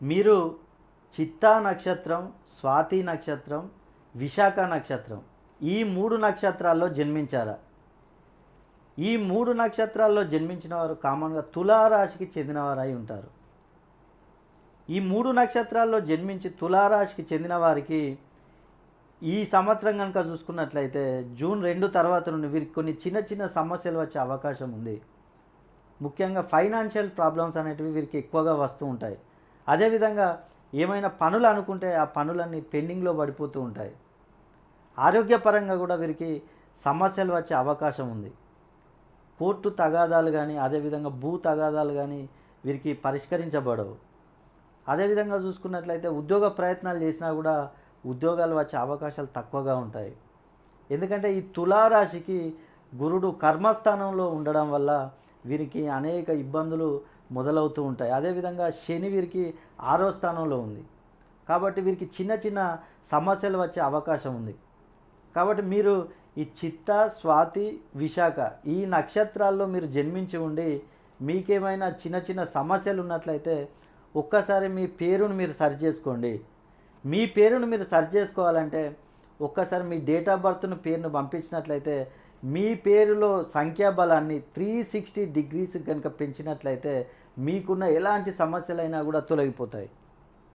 మీరు చిత్తా నక్షత్రం, స్వాతి నక్షత్రం, విశాఖ నక్షత్రం ఈ 3 నక్షత్రాల్లో జన్మించారా? ఈ 3 నక్షత్రాల్లో జన్మించిన వారు కామన్‌గా తులారాశికి చెందినవారై ఉంటారు. ఈ 3 నక్షత్రాల్లో జన్మించి తులారాశికి చెందిన వారికి ఈ సంవత్సరం కనుక చూసుకున్నట్లయితే జూన్ 2 తర్వాత నుండి వీరికి కొన్ని చిన్న చిన్న సమస్యలు వచ్చే అవకాశం ఉంది. ముఖ్యంగా ఫైనాన్షియల్ ప్రాబ్లమ్స్ అనేటివి వీరికి ఎక్కువగా వస్తూ ఉంటాయి. అదేవిధంగా ఏమైనా పనులు అనుకుంటే ఆ పనులన్నీ పెండింగ్లో పడిపోతూ ఉంటాయి. ఆరోగ్యపరంగా కూడా వీరికి సమస్యలు వచ్చే అవకాశం ఉంది. కోర్టు తగాదాలు కానీ అదేవిధంగా భూ తగాదాలు కానీ వీరికి పరిష్కరించబడవు. అదేవిధంగా చూసుకున్నట్లయితే ఉద్యోగ ప్రయత్నాలు చేసినా కూడా ఉద్యోగాలు వచ్చే అవకాశాలు తక్కువగా ఉంటాయి. ఎందుకంటే ఈ తులారాశికి గురుడు కర్మస్థానంలో ఉండడం వల్ల వీరికి అనేక ఇబ్బందులు మొదలవుతూ ఉంటాయి. అదేవిధంగా శని వీరికి 6వ స్థానంలో ఉంది. కాబట్టి వీరికి చిన్న చిన్న సమస్యలు వచ్చే అవకాశం ఉంది. కాబట్టి మీరు ఈ చిత్త, స్వాతి, విశాఖ ఈ నక్షత్రాల్లో మీరు జన్మించి ఉండి మీకేమైనా చిన్న చిన్న సమస్యలు ఉన్నట్లయితే ఒక్కసారి మీ పేరును మీరు సరి చేసుకోండి. మీ పేరును మీరు సరి చేసుకోవాలంటే ఒక్కసారి మీ డేట్ ఆఫ్ బర్త్ను పేరును పంపించినట్లయితే మీ పేరులో సంఖ్యాబలాన్ని 360 డిగ్రీస్ కనుక పెంచినట్లయితే మీకున్న ఎలాంటి సమస్యలైనా కూడా తొలగిపోతాయి.